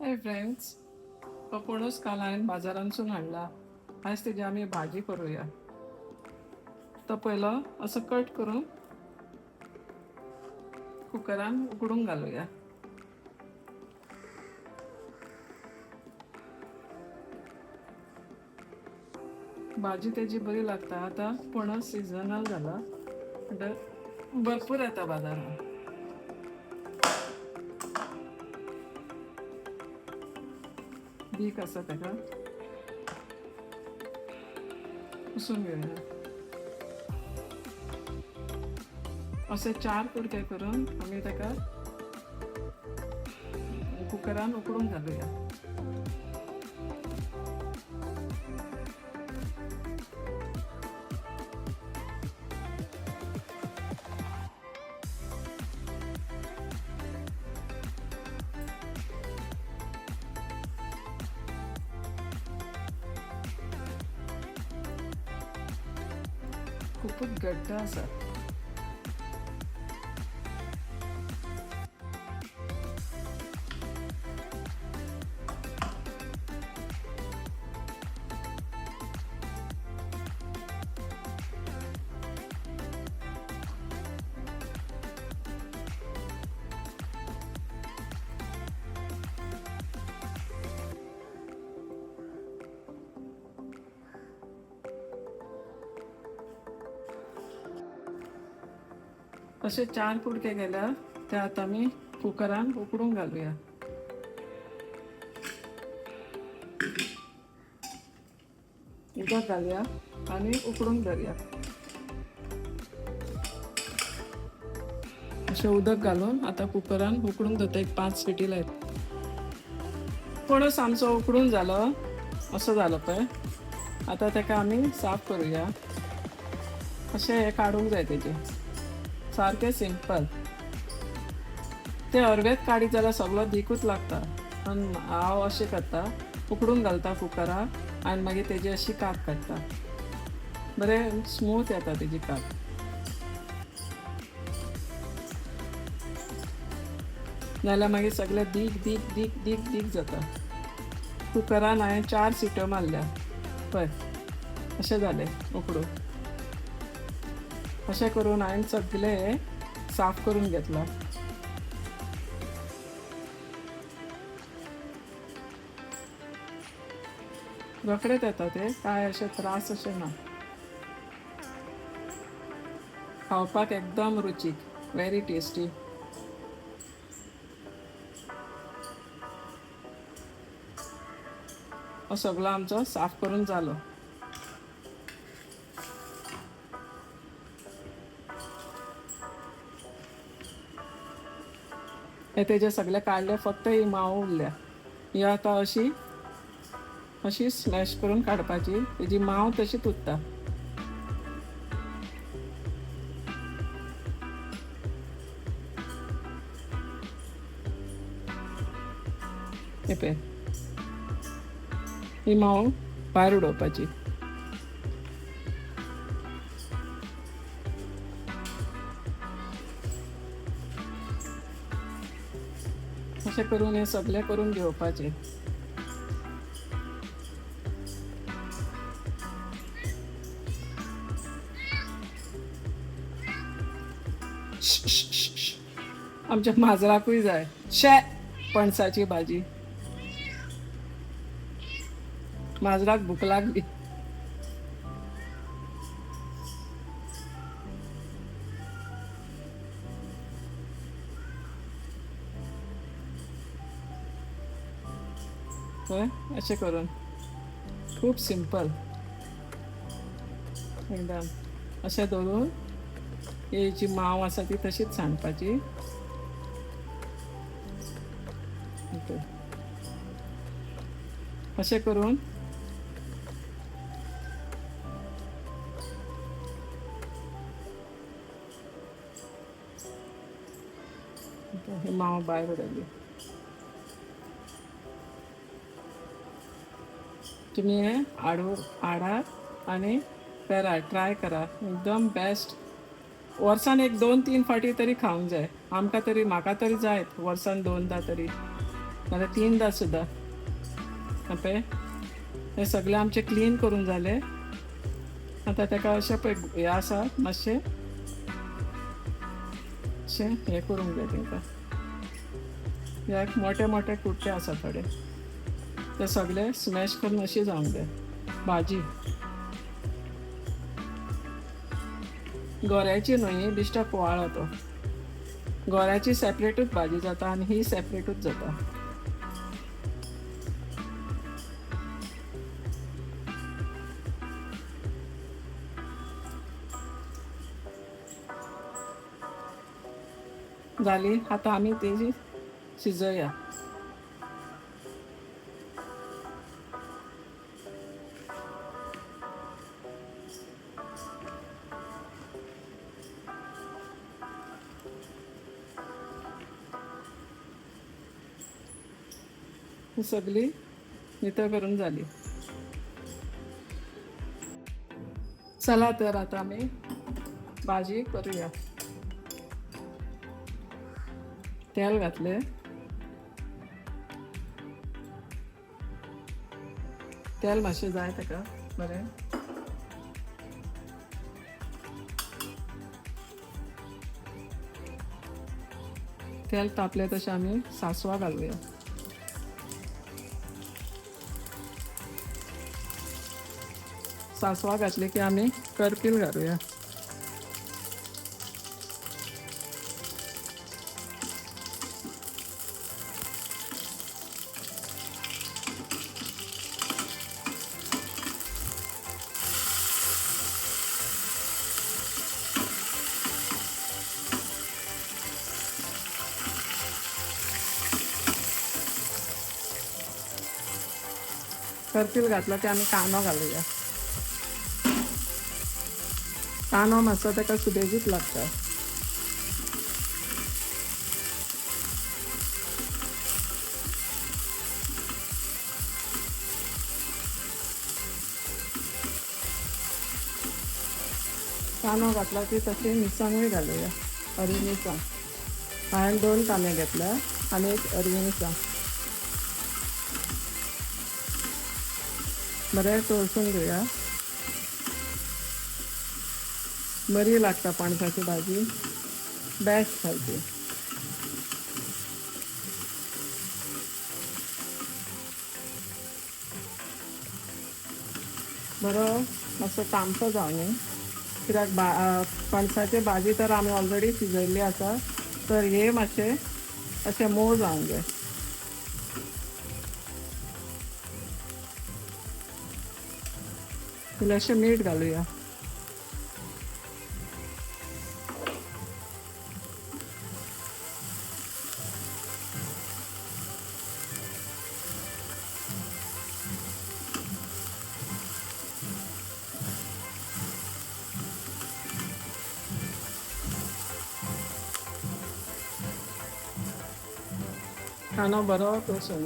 Hi friends, पणूस काल हांवें बाजारांसून हाडला. आज तेजी आमी भाजी करूया. तो पयलो असो कट करून कुकरान उकडूंक घालुया. भाजी तेजी बरी लागता. आतां पणस सिजनल जाला म्हणटकर भरपूर येता बाजारांत. दीक आसा तेका पुसून घेवया. असे 4 कुडके करून आमी तेका कुकरान उकडूंक घालुया. खूपच घट्ट आसा. असे 4 कुडके केल्यार ते आतां आमी कुकरान उकडूंक घालुया. उदक घालुया आनी उकडूंक दवरया. अशें उदक घालून आतां कुकरान उकडूंक दवरता. एक 5 सिटी लायता. पणस आमचो उकडून जालो. असो जालो पळय. आतां तेका आमी साफ करुया. अशें हे काडूंक जाय तेजे. सारकें सिंपल. ते अर्वेत काडीत जाल्यार सगळो दिकूच लागता. पण हांव अशें करता, उकडूंक घालता कुकराक आनी मागीर तेजी अशी कात काडटा. बरें स्मूथ येता तेजी कात. नाल्यार मागीर सगळें दीक दीक दीक दीक दीक जाता. कुकरान हांवें 4 सिट्यो मारल्या. पळय अशें जालें उकडून. अशें करून हांवें सगळें साफ करून घेतला. रोखडेच येता ते, काय अशें त्रास अशें ना. खावपाक एकदम रुचीक, व्हेरी टेस्टी. हो सगळो आमचो साफ करून जालो. हे तेजे सगळे काडले, फक्त ही माव उरल्या. ही आतां अशी स्मॅश करून काडपाची. तेजी माव तशीच उरता. हे पळय, ही माव भायर उडोवपाची. अशें करून हे सगळे करून घेवपाचे. आमच्या माजराकूय जाय. शे पणसाची भाजी. माजराक भूक लागली. अशें करून खूब सिंपल एकदम. अशें दवरून ही जी माव आसा ती तशीच सांडपाची. अशें करून ही माव भायर उडयली. तुम्ही हे हाडात आनी करात, ट्राय करा. एकदम बेस्ट. वर्सान एक 2-3 फाटी तरी खावंक जाय. आमकां तरी, म्हाका तरी जायत वर्सान 2दा तरी. नाल्यार 3दा सुद्दां. पळय हे सगळे आमचे क्लीन करून जाले. आतां ताका अशें पळय हें आसा मातशें अशें हें करूंक जाय तांकां. ह्याक मोठे मोठे कुडके आसा थोडे, ते सगळे स्मॅश करून अशी जावंक जाय भाजी. गोऱ्याची न्हू ही बिश्टा कुवाळो तो. गोऱ्याची सेपरेटूच भाजी जाता आनी ही सेपरेटूच जाता. जाली. आतां आमी तेजी शिजोवया. ही सगळी नितळ करून जाली. चला तर आतां आमी भाजी करूया. तेल घातले. तेल मातशें जाय ताका बरें. तेल तापलें तशें आमी सांसवां घालुया. सांसवां घातले की आमी करपील घालुया. करपील घातलो की आमी कांदो घालुया. कांदो मातसो ताका सुबेजूच लागता. कांदो घातला की तशी मिरसांगूय घालुया. हरी मिरसांग हांवें 2 कांदे घेतल्या आनी एक हरी मिरसांग. बरें तळसून घेवया. बरी लागता पणसाची भाजी, बेस्ट खावची. बरो मातसो तामसो जावं न्ही, कित्याक पणसाची भाजी तर आमी ऑलरेडी शिजयल्ली आसा, तर हे मातशें अशें मोव जावंक जाय. इल्लेशें मीठ घालुया. कांदो बरो तळसून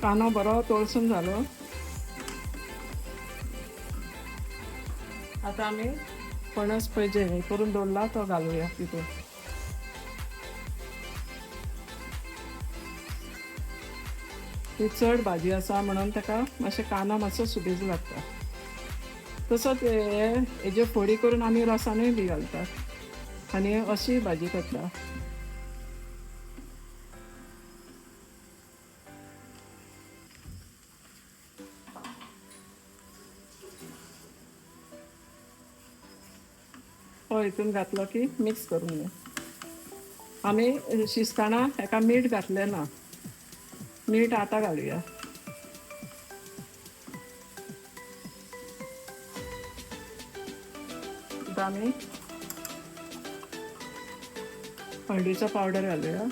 कांदो बरो तळसून जालो. आतां आमी पणस पळय जे हे करून दवरला तो घालुया तितून. ही चड भाजी आसा म्हणून ताका मातशें कांदो मातसो सुबेज लागता. तसोच हेज्यो फोडी करून आमी रसानूय बी घालतात आनी अशी भाजी करता. हो हितून घातलो की मिक्स करून घे. आमी शिजताना हेका मीठ घातलें ना. मीठ आतां घालुया. आतां आमी हळदीचो पावडर घालुया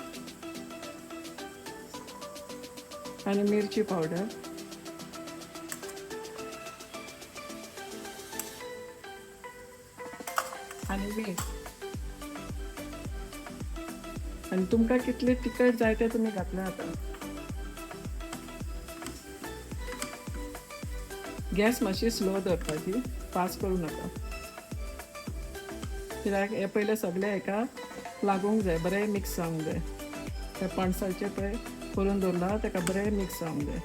आनी मिरची पावडर. आनी मीठ. आनी तुमकां कितले तिखट जाय ते तुमी घातलें जाता. गॅस मातशी स्लो दवरपाची, फास्ट करूं नाका. कित्याक हे पयले सगळे हेका लागूंक जाय, बरें मिक्स जावंक जाय. ते पणसाचे पळय करून दवरला तेका बरें मिक्स जावंक जाय.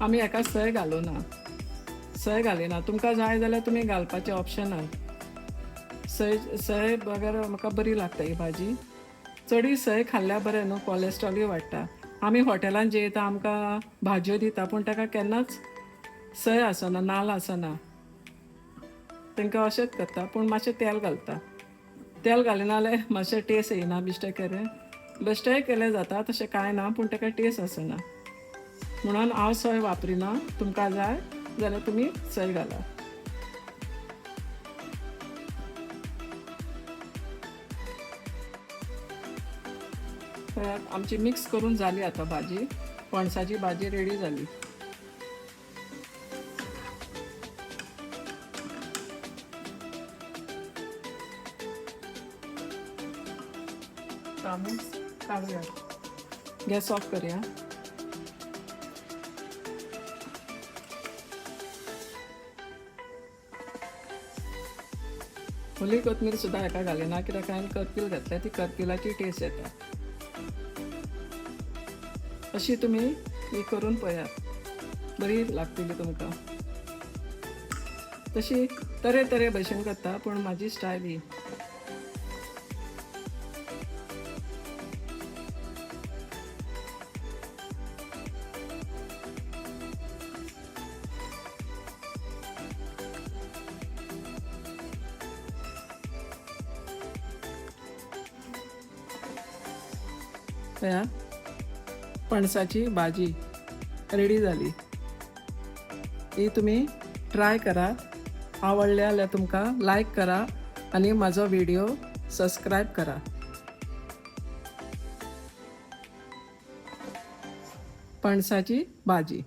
आमी हेका सय घालूना, सय घालिना. तुमकां जाय जाल्यार तुमी घालपाचें ऑप्शनल. सय बगर म्हाका बरी लागता ही भाजी. चडी सय खाल्ल्या बरें न्हू, कॉलेस्ट्रॉलूय वाडटा. आमी हॉटेलांत जेयता आमकां भाजयो दिता पूण ताका केन्नाच सय आसना, नाल्ल आसना. तांकां अशेंच करता पूण मातशें तेल घालता. तेल घालिना जाल्यार मातशें टेस्ट येयना बिश्टें बेश्टेय केलें जाता, तशें कांय ना पूण ताका टेस्ट आसना. म्हणून हांव सय वापरिना. तुमकां जाय जाल्यार तुमी सय घाला. आमची मिक्स करून जाली आतां भाजी. पणसाची भाजी रेडी जाली. आमी काडुया. गॅस ऑफ करुया. ओली कोथमीर सुद्दां हेका घालिना कित्याक हांवें करपील घातल्या, ती करपिलाची टेस्ट येता. अशी तुमी ही करून पळयात, बरी लागतली तुमकां. तशी तरे भशेन करता पूण म्हाजी स्टायल ही. पळया, पणसाची भाजी रेडी जाली. ही तुमी ट्राय करा. आवडले जाल्यार तुमकां लायक करा आनी म्हाजो व्हिडिओ सबस्क्रायब करा. पणसाची भाजी.